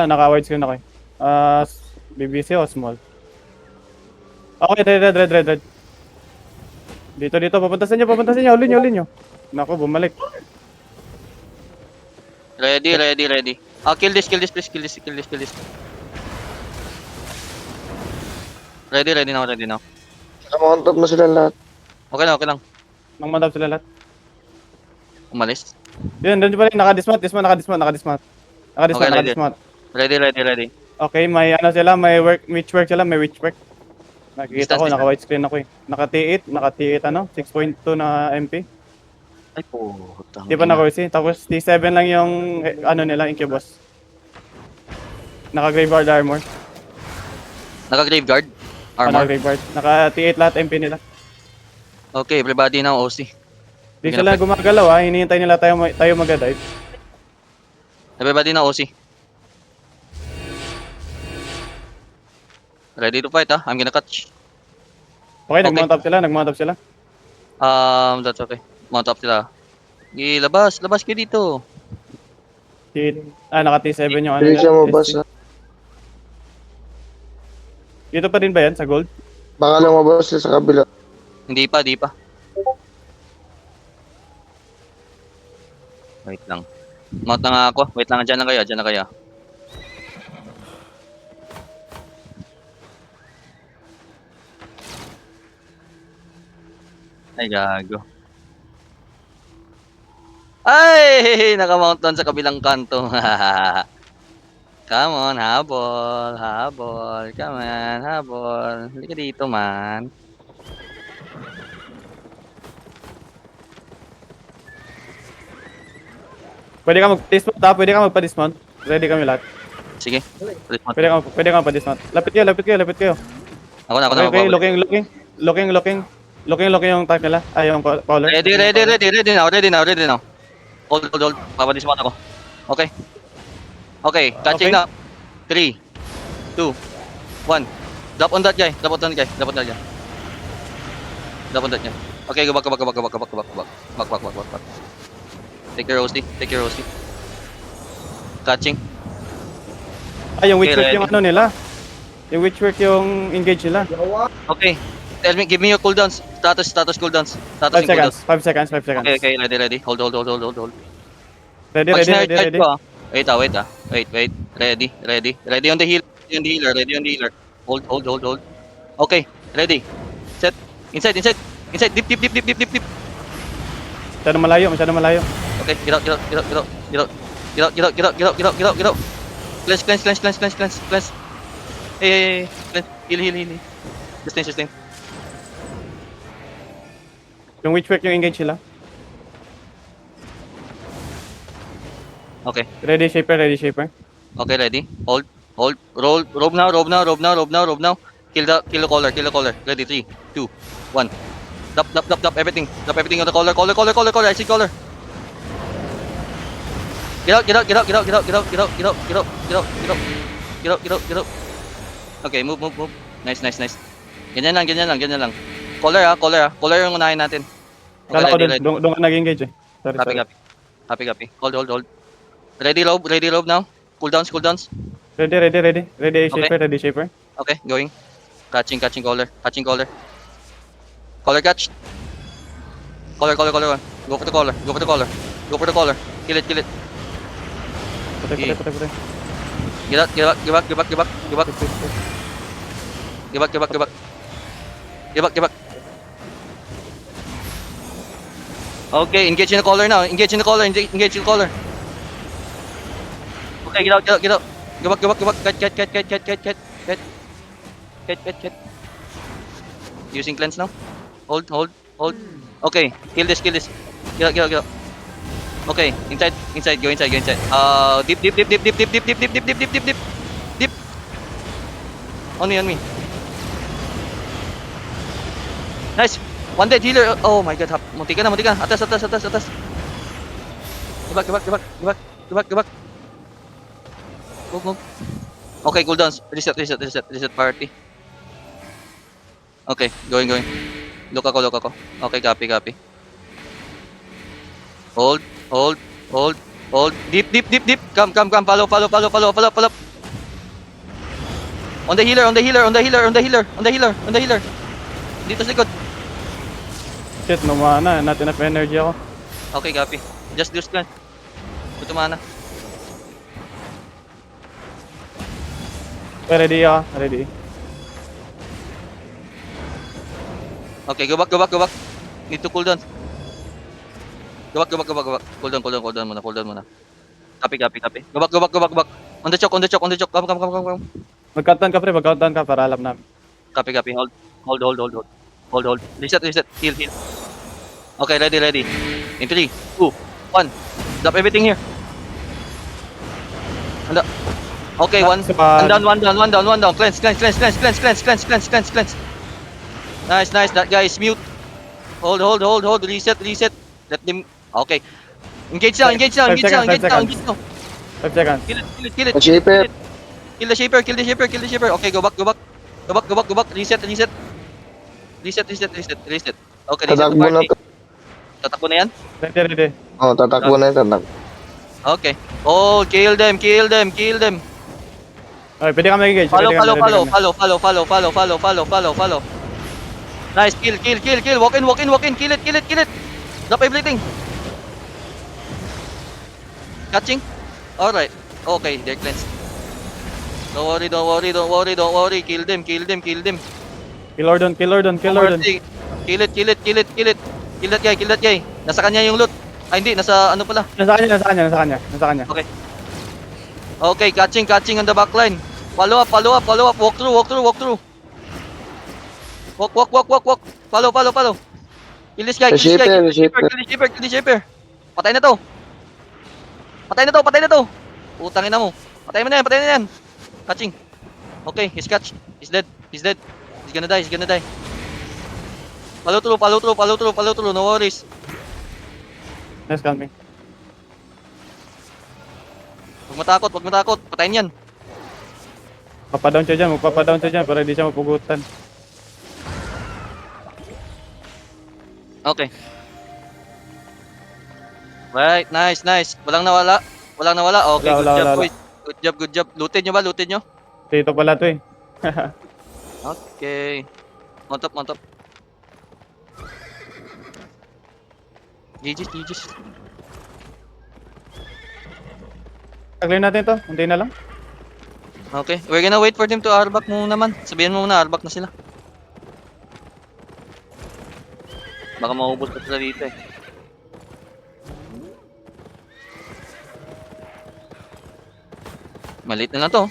Naka-wide screen ako eh. BBC o small? Okay, red. Dito, papunta sa inyo, uli nyo. Naku, bumalik. Ready. Kill this, please, kill this. Ready now. Naka-mount na sila lahat. Okay lang. Nang mandap sila lahat. Umalis. Yun, doon pa rin, naka-dismount. Ready. Okay, may ano sila, may witch work sila. Nakikita ko, Distance. naka-white screen ako eh. Naka-T8 ano, 6.2 na MP. Ay puta. Di pa na-Corsi. Tapos T7 lang yung ano nila, Incubus. Naka-graveyard armor. Naka-graveyard? Armor? Naka-graveyard. Naka-T8 lahat MP nila. Okay, everybody now OC. Di sila gumagalaw hinihintay nila tayo mag-dive. Everybody now OC. Ready to fight I'm gonna catch. Okay, nag-mount up sila. That's okay. Mount up sila. Labas kayo dito. Naka T7 yung ano Hindi siya nila, mabas. SC. Dito pa rin ba yan sa gold? Baka lang mabas sila sa kabila. Hindi pa. Wait lang. Mount na nga ako. Wait lang, dyan na kayo. Ay, gago. Ay! Nakamount doon sa kabilang kanto. Come on, habol. Come on, habol. Hindi ka dito, man. Pwede ka magpa-dismount. Ready kami lahat. Sige. Pwede ka magpa-dismount. Lapit kayo. Ako na. Okay, looking yung tank nila. Yung caller. Ready now. Hold. Papadismount ako. Okay, catching Okay. na. 3, 2, 1. Drop on that guy. Okay, go back. Take your OC. Catching. Yung witch work Okay, yung ano nila. Yung witch work yung engage nila. Okay. Give me your cooldowns. Status cooldowns. 5 seconds. Okay, ready. Hold. Ready. Wait. Ready on the healer. Hold. Okay, ready. Set. Inside. Dip. Masyado malayo. Okay, get out. Cleanse. Hey. Heal. Sustain. Yung witch work yung engage nila. Okay, Ready shaper. okay, ready. Hold. Robe now. Kill the caller. Ready, 3, 2, 1. Drop everything. Drop everything on the caller. I see caller. Get out. Okay, move. Nice. Ganyan lang. Caller yung unahin natin. Okay, Kala ko ready. doon ka nag-engage eh. Sorry. Copy. Hold. Ready robe now. Cooldowns. Ready shaper. Okay, going. Catching caller. Caller catch. Caller. Go for the caller. Kill it. Patay. Give back. Okay, engage in the caller now. Engage in the caller. Okay, get out. Give back. Catch. Using cleanse now. Hold. Okay, kill this. Get out. Okay, inside. Go inside. Dip. Dip. On me. Nice. One dead healer. Oh my god. Munti ka na. Atas. Give back. Go. Okay, cooldowns. Reset party. Okay, going. Look ako. Okay, copy. Hold. Deep. Come. Follow up. On the healer, on the healer, on the healer, on the healer, on the healer, on the healer. Dito sa likod. Shit, no mana. Not enough energy ako. Okay, copy. Just do cleanse. Puto mana. Ready ako. Ready. Okay, go back, go back, go back. Need to cool down. Go back, go back, go back, go back. Cool down, cool down, cool down muna, cool down muna. Copy, copy, copy. Go back, go back, go back, go back. On the choke, on the choke, on the choke. Come, come, come, come, come. Mag-countdown ka pre. Mag-countdown ka para alam namin. Copy, copy. Hold, hold, hold, hold, hold. Hold, hold. Reset, reset. Heal, heal. Okay, ready, ready. In 3, 2, 1. Drop everything here. Anda. Okay, one. One down, one down, one down, one down. Cleanse, cleanse, cleanse, cleanse, cleanse, cleanse, cleanse, cleanse, cleanse, cleanse. Nice, nice. That guy is mute. Hold, hold, hold, hold. Reset, reset. Let them. Okay. Engage now, engage now, engage now, engage now, engage now. 5 seconds. Kill it, kill it, kill it. Shaper. Kill the shaper, kill the shaper, kill the shaper. Okay, go back, go back. Go back, go back, go back. Reset, reset. Reset, reset, reset, reset. Okay, reset the Tatakbo na party. to. Tatakbo na yan? Ready, ready. Oh, tatakbo na yun, tatakbo. Okay. Oh, kill them, kill them, kill them. Okay, pwede ka mag-engage. Follow, Pwede ka, follow, ready follow, ka na. follow, follow, follow, follow, follow, follow, follow, follow. Nice, kill, kill, kill, kill. Walk in, walk in, walk in. Kill it, kill it, kill it. Drop everything. Catching? Alright. Okay, they're cleansed. Don't worry, don't worry, don't worry, don't worry. Kill them, kill them, kill them. Kill Ordon, kill Ordon, kill Ordon. Kill it, kill it, kill it, kill it. Kill that guy, kill that guy. Nasa kanya yung loot. Ay, hindi. Nasa ano pala. Nasa kanya, nasa kanya, nasa kanya. Nasa kanya. Okay. Okay, catching, catching on the back line. Follow up, follow up, follow up. Walk through, walk through, walk through. Walk, walk, walk, walk, walk. Follow, follow, follow. Kill this guy, kill this guy, kill this shaper, kill this shaper, kill this shaper. Patay na to. Patay na to, patay na to. Putangin na mo. Patay mo na yan, patay na yan. Catching. Okay, he's catch. He's dead, he's dead. He's gonna die, he's gonna die. Follow through, follow through, follow through, follow through. No worries. Nice calming. Huwag matakot, huwag matakot. Patayin yan. Papadown siya dyan, magpapadown siya dyan para hindi siya mapugutan. Okay. Right, nice, nice. Walang nawala. Walang nawala. Okay, Wala, good wala, job, wala. boys. Good job, good job. Looted nyo ba? Looted nyo? Dito pala to eh. Okay. On top, on top. GG's, GG's. Taglay natin to, hindi na lang. Okay, we're gonna wait for them to arbak muna man. Sabihin mo muna, arbak na sila. Baka maubos pa sila dito eh. Maliit na lang to.